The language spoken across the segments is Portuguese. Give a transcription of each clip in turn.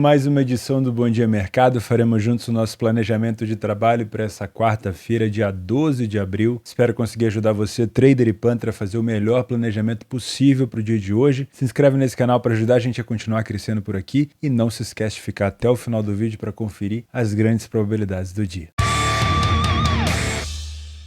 Mais uma edição do Bom Dia Mercado, faremos juntos o nosso planejamento de trabalho para essa quarta-feira, dia 12 de abril. Espero conseguir ajudar você, trader e punter, a fazer o melhor planejamento possível para o dia de hoje. Se inscreve nesse canal para ajudar a gente a continuar crescendo por aqui e não se esquece de ficar até o final do vídeo para conferir as grandes probabilidades do dia.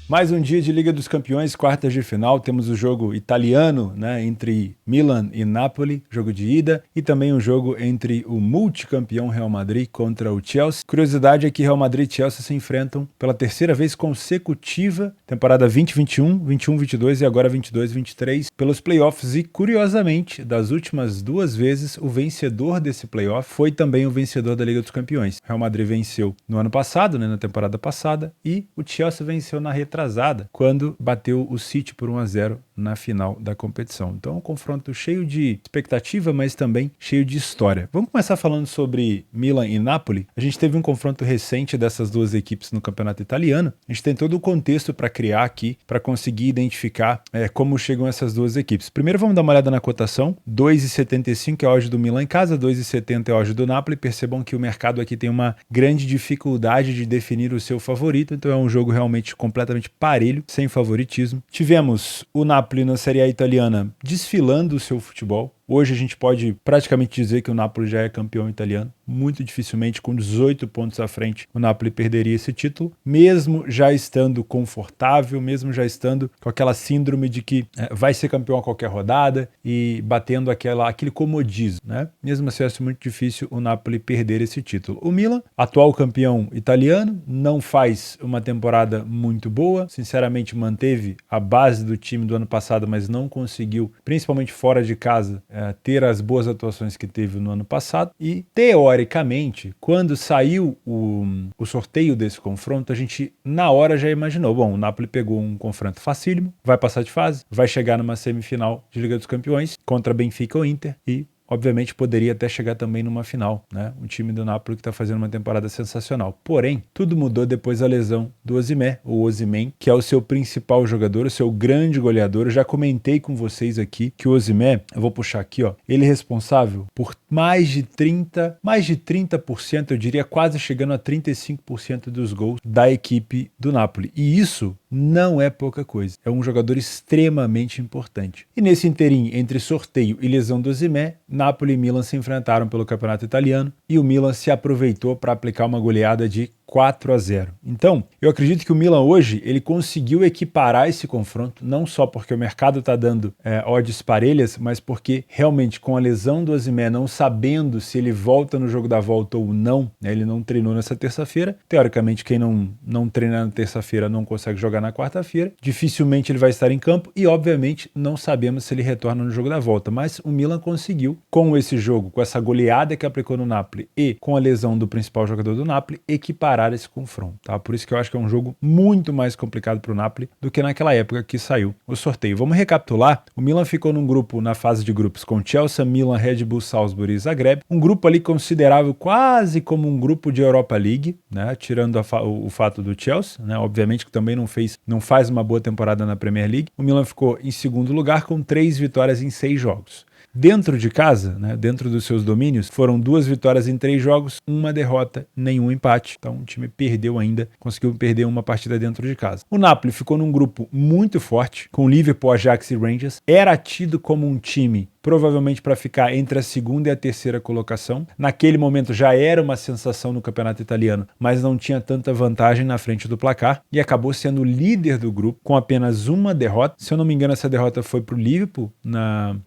Mais um dia de Liga dos Campeões, quartas de final. Temos o jogo italiano, entre Milan e Napoli, jogo de ida, e também um jogo entre o multicampeão Real Madrid contra o Chelsea. Curiosidade é que Real Madrid e Chelsea se enfrentam pela terceira vez consecutiva, temporada 2021, 21-22 e agora 22-23, pelos playoffs. E curiosamente, das últimas duas vezes, o vencedor desse playoff foi também o vencedor da Liga dos Campeões. Real Madrid venceu no ano passado, na temporada passada, e o Chelsea venceu na retrasada, quando bateu o City por 1-0 na final da competição. Então, um confronto cheio de expectativa, mas também cheio de história. Vamos começar falando sobre Milan e Napoli. A gente teve um confronto recente dessas duas equipes no campeonato italiano. A gente tem todo o contexto para criar aqui, para conseguir identificar como chegam essas duas equipes. Primeiro, vamos dar uma olhada na cotação. 2,75 é a odd do Milan em casa, 2,70 é a odd do Napoli. Percebam que o mercado aqui tem uma grande dificuldade de definir o seu favorito, então é um jogo realmente completamente parelho, sem favoritismo. Tivemos o Napoli na Série A italiana desfilando o seu futebol. Hoje a gente pode praticamente dizer que o Napoli já é campeão italiano. Muito dificilmente, com 18 pontos à frente, o Napoli perderia esse título, mesmo já estando confortável, mesmo já estando com aquela síndrome de que vai ser campeão a qualquer rodada e batendo aquele comodismo, né? Mesmo assim, é muito difícil o Napoli perder esse título. O Milan, atual campeão italiano, não faz uma temporada muito boa, sinceramente manteve a base do time do ano passado, mas não conseguiu, principalmente fora de casa, ter as boas atuações que teve no ano passado. E, teoricamente, quando saiu o sorteio desse confronto, a gente na hora já imaginou, bom, o Napoli pegou um confronto facílimo, vai passar de fase, vai chegar numa semifinal de Liga dos Campeões contra Benfica ou Inter e obviamente poderia até chegar também numa final, né? Um time do Napoli que está fazendo uma temporada sensacional. Porém, tudo mudou depois da lesão do Osimhen, o Osimhen, que é o seu principal jogador, o seu grande goleador. Eu já comentei com vocês aqui que o Osimhen, eu vou puxar aqui, ele é responsável por mais de 30%, eu diria quase chegando a 35% dos gols da equipe do Napoli. E isso não é pouca coisa. É um jogador extremamente importante. E nesse inteirinho, entre sorteio e lesão do Osimhen, Napoli e Milan se enfrentaram pelo campeonato italiano e o Milan se aproveitou para aplicar uma goleada de 4-0. Então, eu acredito que o Milan hoje ele conseguiu equiparar esse confronto, não só porque o mercado está dando odds parelhas, mas porque realmente com a lesão do Osimhen, não sabendo se ele volta no jogo da volta ou não, ele não treinou nessa terça-feira. Teoricamente, quem não treina na terça-feira não consegue jogar na quarta-feira. Dificilmente ele vai estar em campo e, obviamente, não sabemos se ele retorna no jogo da volta. Mas o Milan conseguiu, com esse jogo, com essa goleada que aplicou no Napoli e com a lesão do principal jogador do Napoli, equiparar esse confronto, tá? Por isso que eu acho que é um jogo muito mais complicado para o Napoli do que naquela época que saiu o sorteio. Vamos recapitular. O Milan ficou num grupo, na fase de grupos, com Chelsea, Milan, Red Bull, Salzburg e Zagreb. Um grupo ali considerável quase como um grupo de Europa League, né? Tirando o fato do Chelsea, né? Obviamente que também não faz uma boa temporada na Premier League. O Milan ficou em segundo lugar com 3 vitórias em 6 jogos. Dentro de casa, dentro dos seus domínios, foram 2 vitórias em 3 jogos, 1 derrota, nenhum empate. Então o time perdeu ainda, conseguiu perder uma partida dentro de casa. O Napoli ficou num grupo muito forte, com Liverpool, Ajax e Rangers. Era tido como um time provavelmente para ficar entre a segunda e a terceira colocação. Naquele momento já era uma sensação no campeonato italiano, mas não tinha tanta vantagem na frente do placar e acabou sendo líder do grupo com apenas uma derrota. Se eu não me engano, essa derrota foi para o Liverpool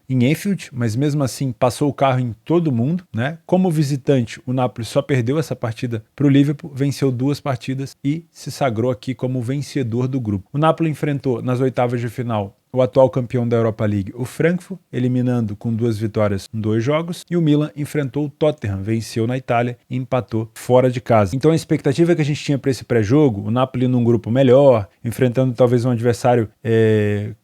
em Anfield, mas mesmo assim passou o carro em todo mundo, né? Como visitante, o Napoli só perdeu essa partida para o Liverpool, venceu 2 partidas e se sagrou aqui como vencedor do grupo. O Napoli enfrentou nas oitavas de final o atual campeão da Europa League, o Frankfurt, eliminando com 2 vitórias em 2 jogos, e o Milan enfrentou o Tottenham, venceu na Itália e empatou fora de casa. Então a expectativa que a gente tinha para esse pré-jogo, o Napoli num grupo melhor, enfrentando talvez um adversário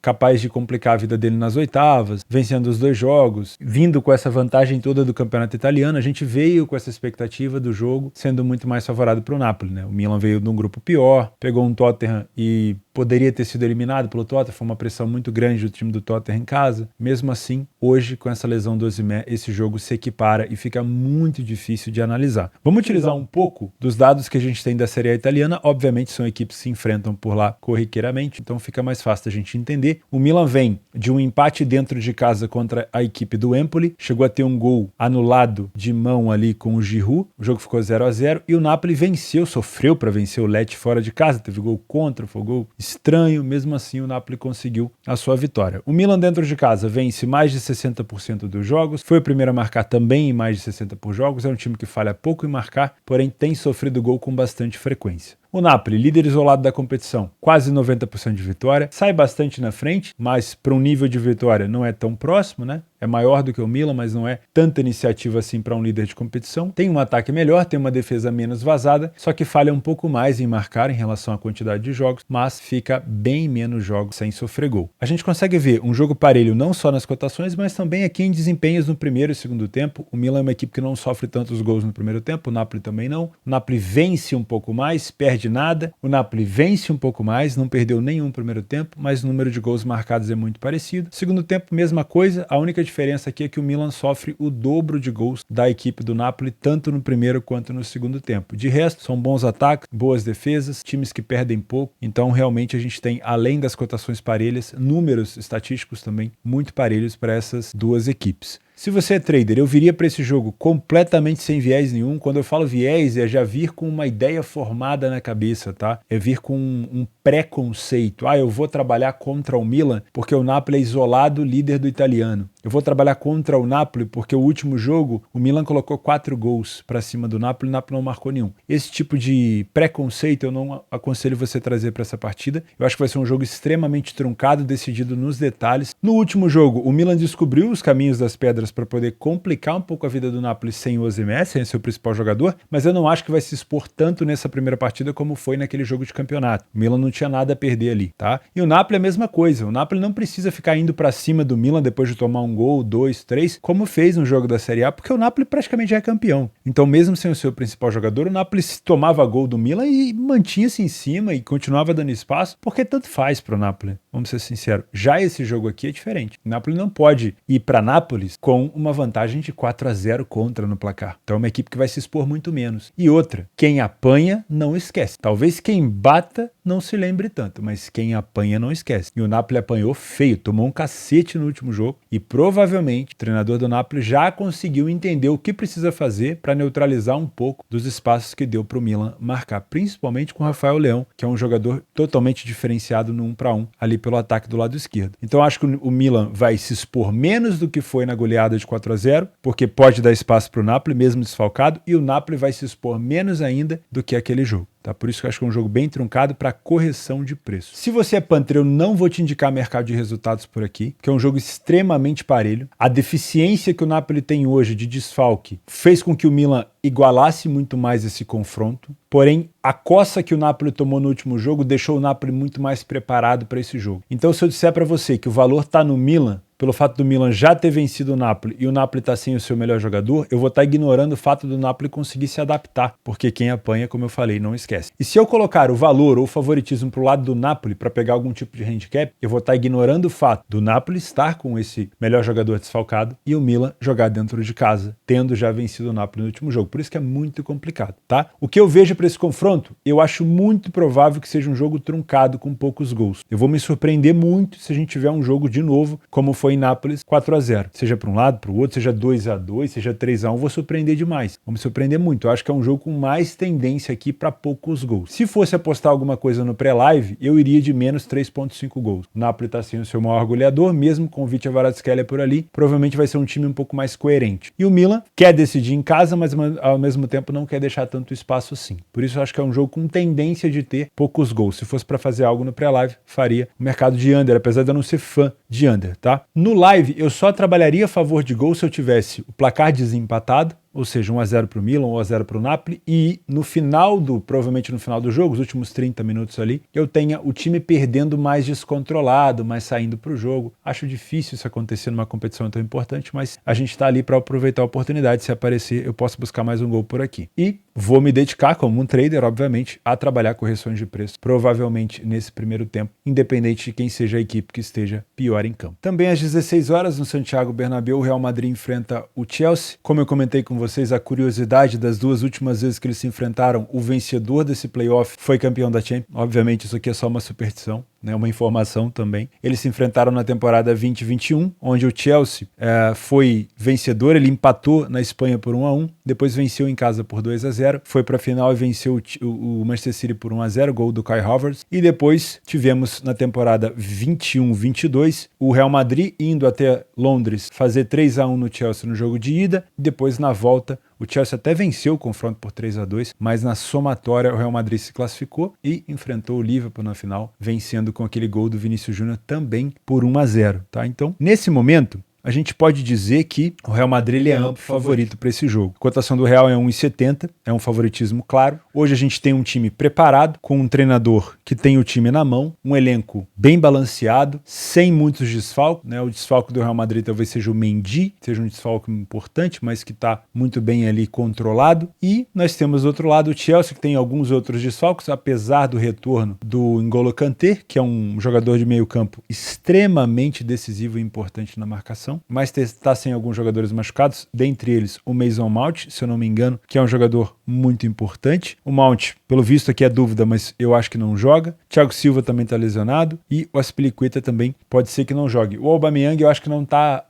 capaz de complicar a vida dele nas oitavas, vencendo os 2 jogos, vindo com essa vantagem toda do campeonato italiano, a gente veio com essa expectativa do jogo sendo muito mais favorável para o Napoli, né? O Milan veio de um grupo pior, pegou um Tottenham e poderia ter sido eliminado pelo Tottenham, foi uma pressão muito grande do time do Tottenham em casa. Mesmo assim, hoje, com essa lesão do Osimhen, esse jogo se equipara e fica muito difícil de analisar. Vamos utilizar um pouco dos dados que a gente tem da Série A italiana. Obviamente, são equipes que se enfrentam por lá corriqueiramente, então fica mais fácil da gente entender. O Milan vem de um empate dentro de casa contra a equipe do Empoli, chegou a ter um gol anulado de mão ali com o Giroud, o jogo ficou 0-0 e o Napoli venceu, sofreu para vencer o Lecce fora de casa, teve gol contra, foi um gol estranho, mesmo assim o Napoli conseguiu a sua vitória. O Milan dentro de casa vence mais de 60% dos jogos, foi o primeiro a marcar também em mais de 60% por jogos, é um time que falha pouco em marcar, porém tem sofrido gol com bastante frequência. O Napoli, líder isolado da competição, quase 90% de vitória, sai bastante na frente, mas para um nível de vitória não é tão próximo, né? É maior do que o Milan, mas não é tanta iniciativa assim para um líder de competição. Tem um ataque melhor, tem uma defesa menos vazada, só que falha um pouco mais em marcar em relação à quantidade de jogos, mas fica bem menos jogos sem sofrer gol. A gente consegue ver um jogo parelho não só nas cotações, mas também aqui em desempenhos no primeiro e segundo tempo. O Milan é uma equipe que não sofre tantos gols no primeiro tempo, o Napoli também não. O Napoli vence um pouco mais, perde nada. O Napoli vence um pouco mais, não perdeu nenhum primeiro tempo, mas o número de gols marcados é muito parecido. Segundo tempo, mesma coisa, a única diferença aqui é que o Milan sofre o dobro de gols da equipe do Napoli, tanto no primeiro quanto no segundo tempo. De resto, são bons ataques, boas defesas, times que perdem pouco, então realmente a gente tem, além das cotações parelhas, números estatísticos também muito parelhos para essas duas equipes. Se você é trader, eu viria para esse jogo completamente sem viés nenhum. Quando eu falo viés, é já vir com uma ideia formada na cabeça, tá? É vir com um preconceito. Eu vou trabalhar contra o Milan porque o Napoli é isolado líder do italiano. Eu vou trabalhar contra o Napoli porque o último jogo o Milan colocou 4 gols para cima do Napoli e o Napoli não marcou nenhum. Esse tipo de preconceito eu não aconselho você trazer para essa partida. Eu acho que vai ser um jogo extremamente truncado, decidido nos detalhes. No último jogo, o Milan descobriu os caminhos das pedras para poder complicar um pouco a vida do Napoli sem o Osimhen, sem seu principal jogador, mas eu não acho que vai se expor tanto nessa primeira partida como foi naquele jogo de campeonato. O Milan não tinha nada a perder ali, tá? E o Napoli é a mesma coisa. O Napoli não precisa ficar indo para cima do Milan depois de tomar um gol, 2, 3, como fez no jogo da Série A, porque o Napoli praticamente já é campeão. Então, mesmo sem o seu principal jogador, o Napoli tomava gol do Milan e mantinha-se em cima e continuava dando espaço, porque tanto faz pro Napoli. Vamos ser sinceros. Já esse jogo aqui é diferente. O Napoli não pode ir para Nápoles com uma vantagem de 4-0 contra no placar. Então é uma equipe que vai se expor muito menos. E outra, quem apanha não esquece. Talvez quem bata não se lembre tanto, mas quem apanha não esquece. E o Napoli apanhou feio, tomou um cacete no último jogo e provavelmente o treinador do Napoli já conseguiu entender o que precisa fazer para neutralizar um pouco dos espaços que deu para o Milan marcar, principalmente com o Rafael Leão, que é um jogador totalmente diferenciado no 1 para 1 ali pelo ataque do lado esquerdo. Então acho que o Milan vai se expor menos do que foi na goleada de 4-0, porque pode dar espaço para o Napoli, mesmo desfalcado, e o Napoli vai se expor menos ainda do que aquele jogo. Tá? Por isso que eu acho que é um jogo bem truncado para correção de preço. Se você é Panther, eu não vou te indicar mercado de resultados por aqui, que é um jogo extremamente parelho. A deficiência que o Napoli tem hoje de desfalque fez com que o Milan igualasse muito mais esse confronto. Porém, a coça que o Napoli tomou no último jogo deixou o Napoli muito mais preparado para esse jogo. Então, se eu disser para você que o valor está no Milan, pelo fato do Milan já ter vencido o Napoli e o Napoli está sem o seu melhor jogador, eu vou estar ignorando o fato do Napoli conseguir se adaptar, porque quem apanha, como eu falei, não esquece. E se eu colocar o valor ou o favoritismo para o lado do Napoli para pegar algum tipo de handicap, eu vou estar ignorando o fato do Napoli estar com esse melhor jogador desfalcado e o Milan jogar dentro de casa, tendo já vencido o Napoli no último jogo. Por isso que é muito complicado, tá? O que eu vejo para esse confronto, eu acho muito provável que seja um jogo truncado com poucos gols. Eu vou me surpreender muito se a gente tiver um jogo de novo, como foi em Nápoles, 4-0. Seja para um lado, para o outro, seja 2-2, seja 3-1, vou surpreender demais. Vou me surpreender muito. Eu acho que é um jogo com mais tendência aqui para poucos gols. Se fosse apostar alguma coisa no pré-live, eu iria de menos 3,5 gols. O Napoli está sem o seu maior goleador, mesmo com o Vitor Kvaratskhelia por ali, provavelmente vai ser um time um pouco mais coerente. E o Milan quer decidir em casa, mas ao mesmo tempo não quer deixar tanto espaço assim. Por isso eu acho que é um jogo com tendência de ter poucos gols. Se fosse para fazer algo no pré-live, faria o mercado de under, apesar de eu não ser fã de under, tá? No live, eu só trabalharia a favor de gol se eu tivesse o placar desempatado, ou seja, 1-0 para o Milan, 1-0 para o Napoli, e no final provavelmente no final do jogo, os últimos 30 minutos ali, eu tenha o time perdendo mais descontrolado, mais saindo para o jogo. Acho difícil isso acontecer numa competição tão importante, mas a gente está ali para aproveitar a oportunidade. Se aparecer, eu posso buscar mais um gol por aqui. E vou me dedicar como um trader, obviamente, a trabalhar correções de preço, provavelmente nesse primeiro tempo, independente de quem seja a equipe que esteja pior em campo. Também às 16 horas, no Santiago Bernabéu, o Real Madrid enfrenta o Chelsea. Como eu comentei com vocês, a curiosidade das duas últimas vezes que eles se enfrentaram, o vencedor desse playoff foi campeão da Champions. Obviamente, isso aqui é só uma superstição, né, uma informação também. Eles se enfrentaram na temporada 2021, onde o Chelsea foi vencedor, ele empatou na Espanha por 1-1, depois venceu em casa por 2-0, foi para a final e venceu o Manchester City por 1-0, gol do Kai Havertz, e depois tivemos na temporada 21-22 o Real Madrid indo até Londres fazer 3-1 no Chelsea no jogo de ida, depois na volta o Chelsea até venceu o confronto por 3-2, mas na somatória o Real Madrid se classificou e enfrentou o Liverpool na final, vencendo com aquele gol do Vinícius Júnior também por 1-0, tá? Então, nesse momento, a gente pode dizer que o Real Madrid ele é amplo favorito para esse jogo. A cotação do Real é 1,70, é um favoritismo claro. Hoje a gente tem um time preparado, com um treinador que tem o time na mão, um elenco bem balanceado, sem muitos desfalques, né? O desfalque do Real Madrid talvez seja o Mendy, seja um desfalque importante, mas que está muito bem ali controlado. E nós temos do outro lado o Chelsea, que tem alguns outros desfalques, apesar do retorno do N'Golo Kanté, que é um jogador de meio campo extremamente decisivo e importante na marcação, mas está sem alguns jogadores machucados, dentre eles o Mason Mount, se eu não me engano, que é um jogador muito importante. O Mount, pelo visto aqui é dúvida, mas eu acho que não joga. Thiago Silva também está lesionado e o Azpilicueta também pode ser que não jogue. O Aubameyang eu acho que não tá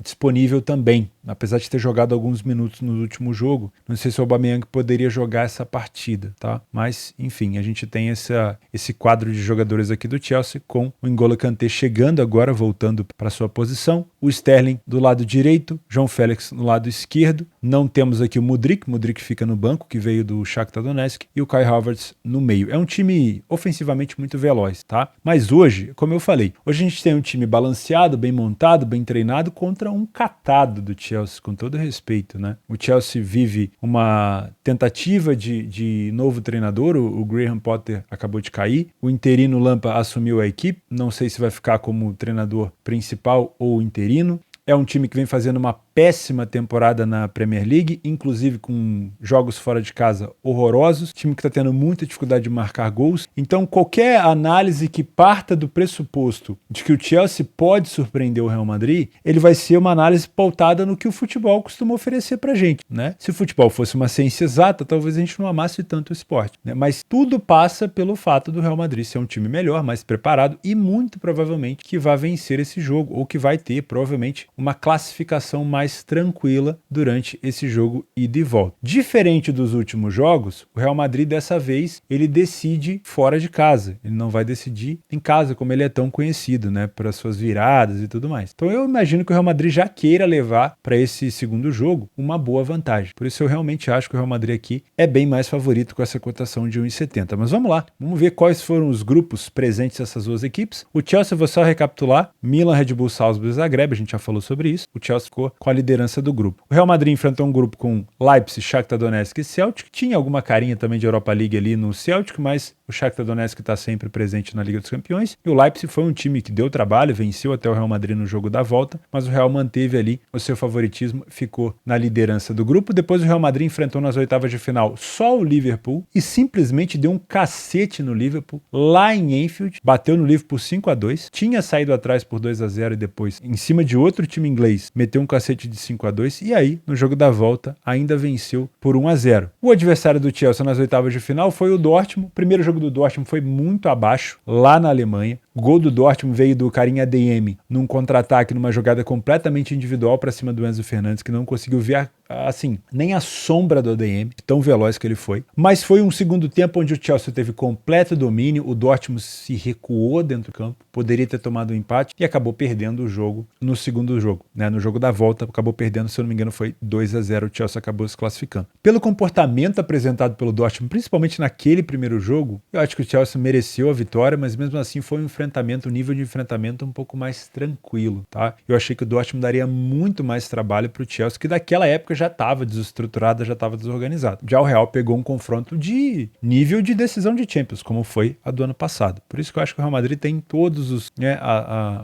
disponível também, apesar de ter jogado alguns minutos no último jogo. Não sei se o Aubameyang poderia jogar essa partida, tá? Mas, enfim, a gente tem esse quadro de jogadores aqui do Chelsea com o N'Golo Kanté chegando agora, voltando para sua posição, o Sterling do lado direito, João Félix no lado esquerdo. Não temos aqui o Mudryk fica no banco, que veio do Shakhtar Donetsk, e o Kai Havertz no meio. É um time ofensivamente muito veloz, tá? Mas hoje, como eu falei, hoje a gente tem um time balanceado, bem montado, bem treinado, contra um catado do Chelsea, com todo respeito, né? O Chelsea vive uma tentativa de novo treinador, o Graham Potter acabou de cair, o interino Lampa assumiu a equipe, não sei se vai ficar como treinador principal ou interino. É um time que vem fazendo uma péssima temporada na Premier League, inclusive com jogos fora de casa horrorosos, time que está tendo muita dificuldade de marcar gols. Então qualquer análise que parta do pressuposto de que o Chelsea pode surpreender o Real Madrid, ele vai ser uma análise pautada no que o futebol costuma oferecer pra gente, né? Se o futebol fosse uma ciência exata, talvez a gente não amasse tanto o esporte, né? Mas tudo passa pelo fato do Real Madrid ser um time melhor, mais preparado e muito provavelmente que vai vencer esse jogo, ou que vai ter provavelmente uma classificação mais tranquila durante esse jogo ida e volta. Diferente dos últimos jogos, o Real Madrid dessa vez ele decide fora de casa, ele não vai decidir em casa como ele é tão conhecido, né, para suas viradas e tudo mais. Então eu imagino que o Real Madrid já queira levar para esse segundo jogo uma boa vantagem. Por isso eu realmente acho que o Real Madrid aqui é bem mais favorito com essa cotação de 1,70. Mas vamos lá, vamos ver quais foram os grupos presentes dessas duas equipes. O Chelsea, vou só recapitular: Milan, Red Bull Salzburg e Zagreb, a gente já falou sobre isso. O Chelsea ficou com a liderança do grupo. O Real Madrid enfrentou um grupo com Leipzig, Shakhtar Donetsk e Celtic. Tinha alguma carinha também de Europa League ali no Celtic, mas o Shakhtar Donetsk está sempre presente na Liga dos Campeões. E o Leipzig foi um time que deu trabalho, venceu até o Real Madrid no jogo da volta, mas o Real manteve ali o seu favoritismo, ficou na liderança do grupo. Depois o Real Madrid enfrentou nas oitavas de final só o Liverpool e simplesmente deu um cacete no Liverpool lá em Anfield, bateu no Liverpool 5-2, tinha saído atrás por 2-0 e depois, em cima de outro time inglês, meteu um cacete de 5-2 e aí, no jogo da volta, ainda venceu por 1-0. O adversário do Chelsea nas oitavas de final foi o Dortmund. O primeiro jogo do Dortmund foi muito abaixo, lá na Alemanha. O gol do Dortmund veio do Karim Adeyemi num contra-ataque, numa jogada completamente individual para cima do Enzo Fernandes, que não conseguiu ver assim, nem a sombra do Adeyemi, tão veloz que ele foi. Mas foi um segundo tempo onde o Chelsea teve completo domínio, o Dortmund se recuou dentro do campo, poderia ter tomado um empate e acabou perdendo o jogo no segundo jogo, né? No jogo da volta acabou perdendo, se eu não me engano foi 2-0, o Chelsea acabou se classificando. Pelo comportamento apresentado pelo Dortmund, principalmente naquele primeiro jogo, eu acho que o Chelsea mereceu a vitória, mas mesmo assim foi um enfrentamento enfrentamento, um nível de enfrentamento um pouco mais tranquilo, tá? Eu achei que o Dortmund daria muito mais trabalho para o Chelsea, que daquela época já estava desestruturado, já estava desorganizado. Já o Real pegou um confronto de nível de decisão de Champions, como foi a do ano passado. Por isso que eu acho que o Real Madrid tem todos os, né,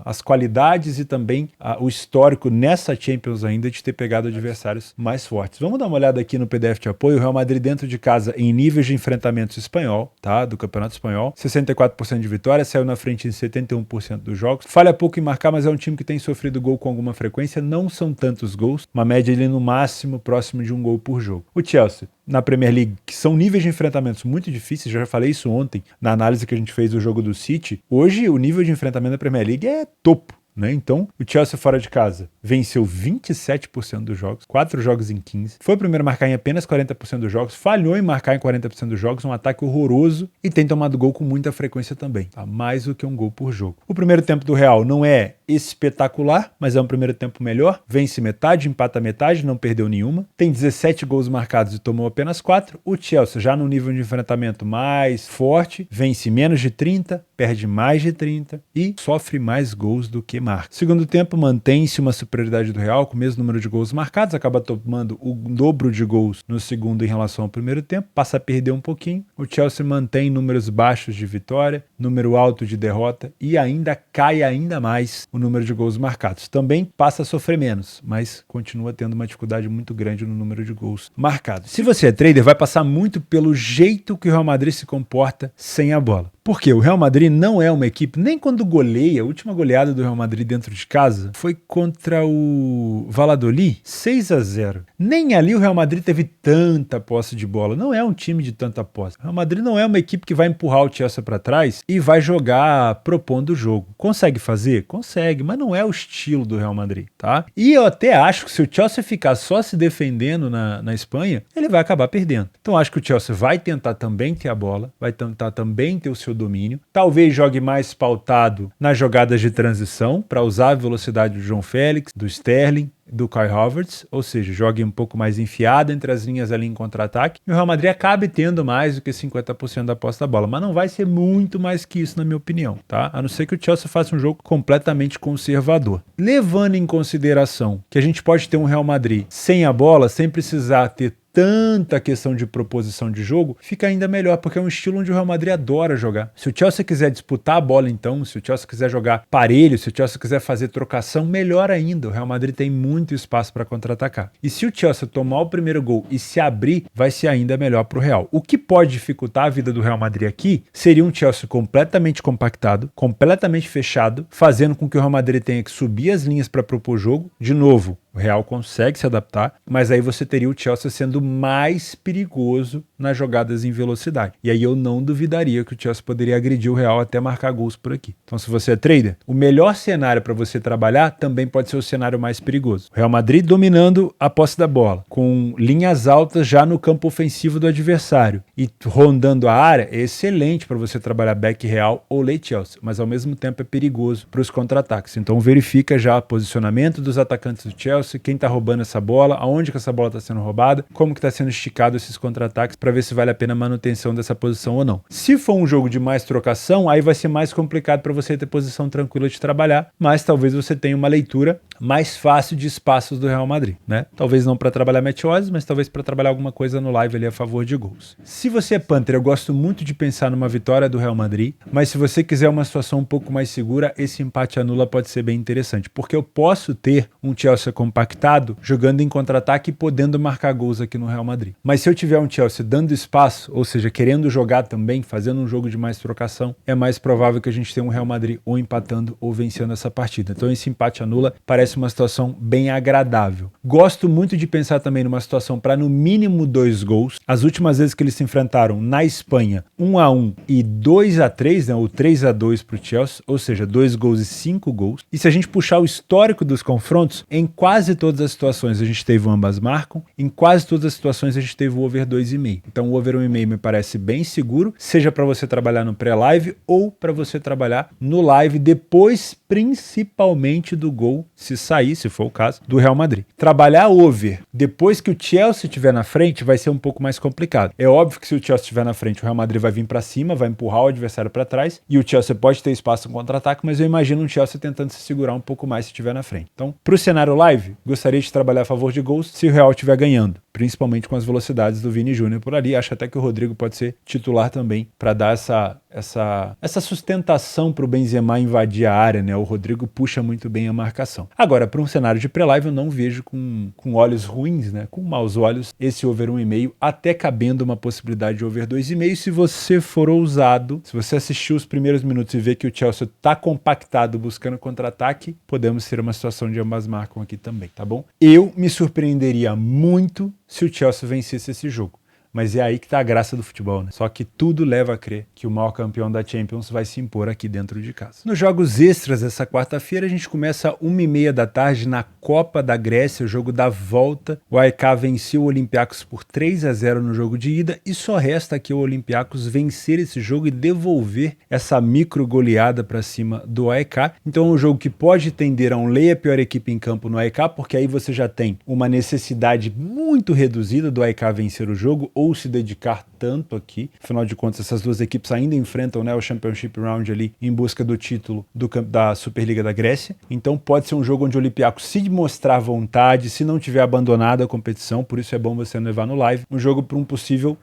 as qualidades e também o histórico nessa Champions ainda de ter pegado adversários mais fortes. Vamos dar uma olhada aqui no PDF de apoio. O Real Madrid dentro de casa em níveis de enfrentamentos espanhol, tá? Do Campeonato Espanhol. 64% de vitória, saiu na frente em 71% dos jogos. Falha pouco em marcar, mas é um time que tem sofrido gol com alguma frequência. Não são tantos gols, uma média ali no máximo próximo de um gol por jogo. O Chelsea na Premier League, que são níveis de enfrentamentos muito difíceis, já falei isso ontem na análise que a gente fez do jogo do City. Hoje o nível de enfrentamento da Premier League é topo. Né? Então, o Chelsea fora de casa venceu 27% dos jogos, 4 jogos em 15. Foi o primeiro a marcar em apenas 40% dos jogos, falhou em marcar em 40% dos jogos, um ataque horroroso e tem tomado gol com muita frequência também, tá? Mais do que um gol por jogo. O primeiro tempo do Real não é espetacular, mas é um primeiro tempo melhor, vence metade, empata metade, não perdeu nenhuma, tem 17 gols marcados e tomou apenas 4. O Chelsea já no nível de enfrentamento mais forte, vence menos de 30, perde mais de 30 e sofre mais gols do que marca. Segundo tempo, mantém-se uma superioridade do Real com o mesmo número de gols marcados, acaba tomando o dobro de gols no segundo em relação ao primeiro tempo, passa a perder um pouquinho. O Chelsea mantém números baixos de vitória, número alto de derrota e ainda cai ainda mais o número de gols marcados. Também passa a sofrer menos, mas continua tendo uma dificuldade muito grande no número de gols marcados. Se você é trader, vai passar muito pelo jeito que o Real Madrid se comporta sem a bola. Porque o Real Madrid não é uma equipe, nem quando goleia, a última goleada do Real Madrid dentro de casa foi contra o Valladolid, 6-0. Nem ali o Real Madrid teve tanta posse de bola, não é um time de tanta posse. O Real Madrid não é uma equipe que vai empurrar o Chelsea para trás e vai jogar propondo o jogo. Consegue fazer? Consegue, mas não é o estilo do Real Madrid, tá? E eu até acho que se o Chelsea ficar só se defendendo na Espanha, ele vai acabar perdendo. Então acho que o Chelsea vai tentar também ter a bola, vai tentar também ter o seu domínio, talvez jogue mais pautado nas jogadas de transição para usar a velocidade do João Félix, do Sterling, do Kai Havertz, ou seja, jogue um pouco mais enfiado entre as linhas ali em contra-ataque, e o Real Madrid acabe tendo mais do que 50% da posse da bola, mas não vai ser muito mais que isso na minha opinião, tá? A não ser que o Chelsea faça um jogo completamente conservador. Levando em consideração que a gente pode ter um Real Madrid sem a bola, sem precisar ter tanta questão de proposição de jogo, fica ainda melhor, porque é um estilo onde o Real Madrid adora jogar. Se o Chelsea quiser disputar a bola então, se o Chelsea quiser jogar parelho, se o Chelsea quiser fazer trocação, melhor ainda. O Real Madrid tem muito espaço para contra-atacar. E se o Chelsea tomar o primeiro gol e se abrir, vai ser ainda melhor para o Real. O que pode dificultar a vida do Real Madrid aqui seria um Chelsea completamente compactado, completamente fechado, fazendo com que o Real Madrid tenha que subir as linhas para propor jogo. De novo, o Real consegue se adaptar, mas aí você teria o Chelsea sendo mais perigoso nas jogadas em velocidade. E aí eu não duvidaria que o Chelsea poderia agredir o Real até marcar gols por aqui. Então se você é trader, o melhor cenário para você trabalhar também pode ser o cenário mais perigoso. O Real Madrid dominando a posse da bola, com linhas altas já no campo ofensivo do adversário e rondando a área, é excelente para você trabalhar back Real ou late Chelsea, mas ao mesmo tempo é perigoso para os contra-ataques. Então verifica já o posicionamento dos atacantes do Chelsea, quem está roubando essa bola, aonde que essa bola está sendo roubada, como que está sendo esticado esses contra-ataques para ver se vale a pena a manutenção dessa posição ou não. Se for um jogo de mais trocação, aí vai ser mais complicado para você ter posição tranquila de trabalhar, mas talvez você tenha uma leitura mais fácil de espaços do Real Madrid, né? Talvez não para trabalhar match odds, mas talvez para trabalhar alguma coisa no live ali a favor de gols. Se você é Panther, eu gosto muito de pensar numa vitória do Real Madrid, mas se você quiser uma situação um pouco mais segura, esse empate anula pode ser bem interessante, porque eu posso ter um Chelsea compactado, jogando em contra-ataque e podendo marcar gols aqui no Real Madrid. Mas se eu tiver um Chelsea dando espaço, ou seja, querendo jogar também, fazendo um jogo de mais trocação, é mais provável que a gente tenha um Real Madrid ou empatando ou vencendo essa partida. Então esse empate anula parece uma situação bem agradável. Gosto muito de pensar também numa situação para no mínimo 2 gols. As últimas vezes que eles se enfrentaram na Espanha, 1-1 e 2-3, né, ou 3-2 para o Chelsea, ou seja, 2 gols e 5 gols. E se a gente puxar o histórico dos confrontos, em quase quase todas as situações a gente teve o ambas marcam, em quase todas as situações a gente teve o over 2,5. Então o over 1,5 me parece bem seguro, seja para você trabalhar no pré-live ou para você trabalhar no live depois, principalmente do gol, se sair, se for o caso, do Real Madrid. Trabalhar over depois que o Chelsea estiver na frente vai ser um pouco mais complicado. É óbvio que se o Chelsea estiver na frente, o Real Madrid vai vir para cima, vai empurrar o adversário para trás e o Chelsea pode ter espaço no contra-ataque, mas eu imagino um Chelsea tentando se segurar um pouco mais se estiver na frente. Então, para o cenário live, gostaria de trabalhar a favor de gols se o Real estiver ganhando, principalmente com as velocidades do Vini Júnior por ali. Acho até que o Rodrigo pode ser titular também para dar essa sustentação para o Benzema invadir a área, né? O Rodrigo puxa muito bem a marcação. Agora, para um cenário de pré-live, eu não vejo com olhos ruins, né? Com maus olhos, esse over 1,5, até cabendo uma possibilidade de over 2,5. Se você for ousado, se você assistir os primeiros minutos e ver que o Chelsea está compactado buscando contra-ataque, podemos ter uma situação de ambas marcam aqui também, tá bom? Eu me surpreenderia muito se o Chelsea vencesse esse jogo. Mas é aí que tá a graça do futebol, né? Só que tudo leva a crer que o maior campeão da Champions vai se impor aqui dentro de casa. Nos jogos extras dessa quarta-feira, a gente começa 1h30 da tarde na Copa da Grécia, o jogo da volta. O AEK venceu o Olympiacos por 3-0 no jogo de ida e só resta aqui o Olympiacos vencer esse jogo e devolver essa micro goleada para cima do AEK. Então é um jogo que pode tender a um leia pior equipe em campo no AEK, porque aí você já tem uma necessidade muito reduzida do AEK vencer o jogo ou se dedicar tanto aqui. Afinal de contas, essas duas equipes ainda enfrentam, né, o Championship Round ali em busca do título da Superliga da Grécia. Então pode ser um jogo onde o Olympiacos se mostrar vontade, se não tiver abandonado a competição, por isso é bom você não levar no live. Um jogo para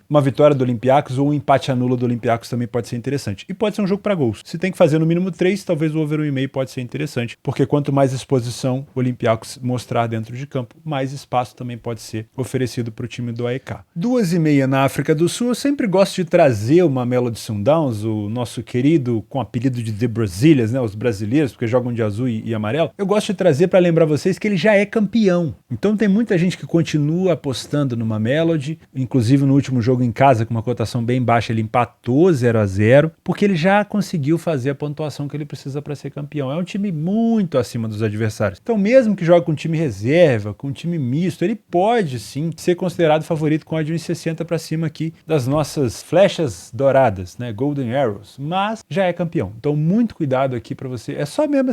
uma vitória do Olympiacos ou um empate anula do Olympiacos também pode ser interessante. E pode ser um jogo para gols. Se tem que fazer no mínimo 3, talvez o over 1,5 pode ser interessante, porque quanto mais exposição o Olympiacos mostrar dentro de campo, mais espaço também pode ser oferecido para o time do AEK. 2h30 na África do Sul, eu sempre gosto de trazer uma Mamelodi Sundowns, o nosso querido com apelido de The Brazilians, né, os brasileiros, porque jogam de azul e amarelo. Eu gosto de trazer para lembrar vocês que ele já é campeão. Então tem muita gente que continua apostando no Mamelodi, inclusive no último jogo em casa, com uma cotação bem baixa, ele empatou 0-0, porque ele já conseguiu fazer a pontuação que ele precisa para ser campeão. É um time muito acima dos adversários. Então mesmo que jogue com um time reserva, com um time misto, ele pode sim ser considerado favorito com a de 1,60 para cima aqui das nossas flechas douradas, né, Golden Arrows, mas já é campeão. Então muito cuidado aqui para você. É só mesmo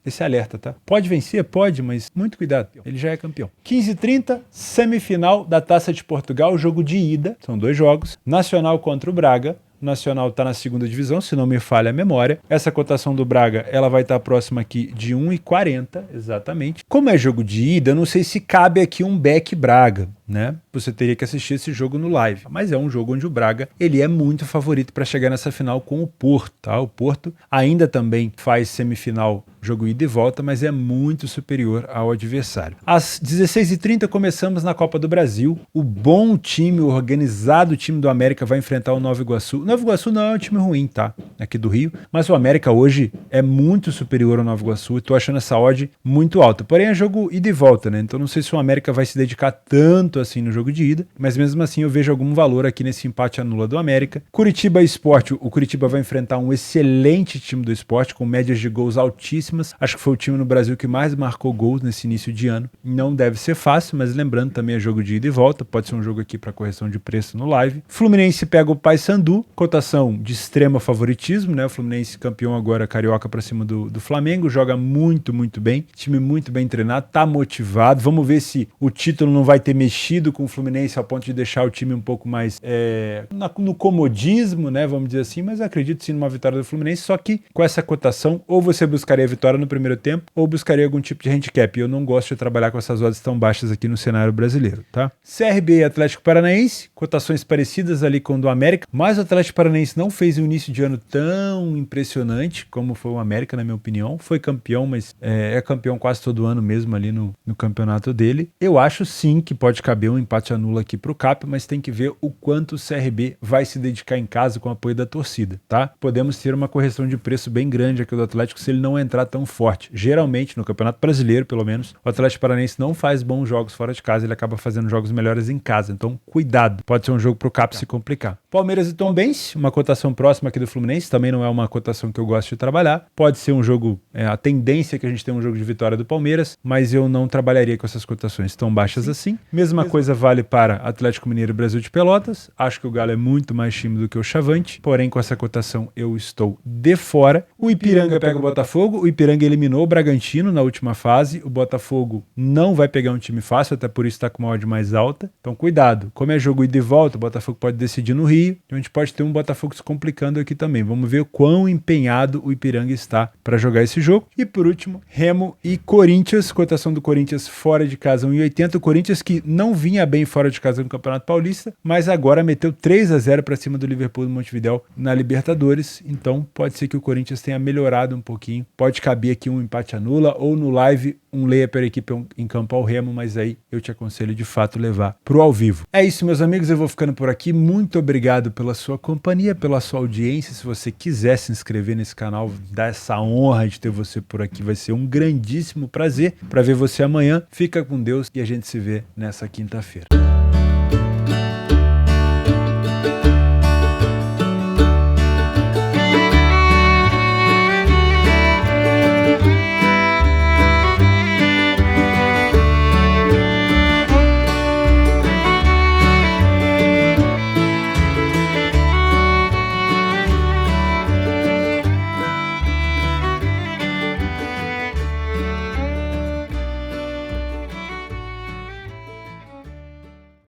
esse alerta, tá? Pode vencer? Pode, mas muito cuidado. Ele já é campeão. 15h30, semifinal da Taça de Portugal, jogo de ida. São 2 jogos. Nacional contra o Braga. O Nacional está na 2ª divisão, se não me falha a memória. Essa cotação do Braga, ela vai estar próxima aqui de 1,40, exatamente. Como é jogo de ida, eu não sei se cabe aqui um back Braga, né? Você teria que assistir esse jogo no live. Mas é um jogo onde o Braga, ele é muito favorito para chegar nessa final com o Porto, tá? O Porto ainda também faz semifinal, jogo ida e volta, mas é muito superior ao adversário. Às 16h30 começamos na Copa do Brasil. O bom time, o organizado time do América vai enfrentar o Nova Iguaçu. Nova Iguaçu não é um time ruim, tá? Aqui do Rio. Mas o América hoje é muito superior ao Nova Iguaçu e tô achando essa odd muito alta. Porém é jogo ida e volta, né? Então não sei se o América vai se dedicar tanto assim no jogo de ida, mas mesmo assim eu vejo algum valor aqui nesse empate anula do América. Curitiba Sport, o Curitiba vai enfrentar um excelente time do Sport, com médias de gols altíssimas. Acho que foi o time no Brasil que mais marcou gols nesse início de ano. Não deve ser fácil, mas lembrando também é jogo de ida e volta, pode ser um jogo aqui para correção de preço no live. Fluminense pega o Paysandu, cotação de extremo favoritismo, né? O Fluminense campeão agora carioca para cima do Flamengo, joga muito, muito bem, time muito bem treinado, tá motivado. Vamos ver se o título não vai ter mexido com o Fluminense ao ponto de deixar o time um pouco mais no comodismo, né? Vamos dizer assim, mas acredito sim numa vitória do Fluminense, só que com essa cotação, ou você buscaria a vitória no primeiro tempo, ou buscaria algum tipo de handicap. E eu não gosto de trabalhar com essas odds tão baixas aqui no cenário brasileiro, tá? CRB e Atlético Paranaense, cotações parecidas ali com o do América, mas o Atlético Paranaense não fez um início de ano tão impressionante como foi o América, na minha opinião. Foi campeão, mas é campeão quase todo ano mesmo ali no campeonato dele. Eu acho sim que pode caber caber um empate anula aqui pro Cap, mas tem que ver o quanto o CRB vai se dedicar em casa com o apoio da torcida, tá? Podemos ter uma correção de preço bem grande aqui do Atlético se ele não entrar tão forte. Geralmente, no Campeonato Brasileiro, pelo menos, o Atlético Paranaense não faz bons jogos fora de casa, ele acaba fazendo jogos melhores em casa. Então, cuidado, pode ser um jogo pro Cap se complicar. Palmeiras e Tombense, uma cotação próxima aqui do Fluminense, também não é uma cotação que eu gosto de trabalhar. Pode ser um jogo, a tendência é que a gente tenha um jogo de vitória do Palmeiras, mas eu não trabalharia com essas cotações tão baixas assim. Mesma coisa vale para Atlético Mineiro e Brasil de Pelotas. Acho que o Galo é muito mais time do que o Chavante, porém com essa cotação eu estou de fora. O Ipiranga pega o Botafogo, o Ipiranga eliminou o Bragantino na última fase, o Botafogo não vai pegar um time fácil, até por isso está com uma odd mais alta. Então cuidado, como é jogo ida e volta, o Botafogo pode decidir no Rio, então a gente pode ter um Botafogo se complicando aqui também. Vamos ver o quão empenhado o Ipiranga está para jogar esse jogo. E por último, Remo e Corinthians, cotação do Corinthians fora de casa 1,80, o Corinthians que não vinha bem fora de casa no Campeonato Paulista, mas agora meteu 3-0 para cima do Liverpool do Montevidéu na Libertadores, então pode ser que o Corinthians tenha melhorado um pouquinho, pode caber aqui um empate anula ou no live um leia para a equipe em campo ao Remo, mas aí eu te aconselho de fato levar pro ao vivo. É isso, meus amigos, eu vou ficando por aqui. Muito obrigado pela sua companhia, pela sua audiência. Se você quiser se inscrever nesse canal, dar essa honra de ter você por aqui, vai ser um grandíssimo prazer para ver você amanhã. Fica com Deus e a gente se vê nessa quinta-feira.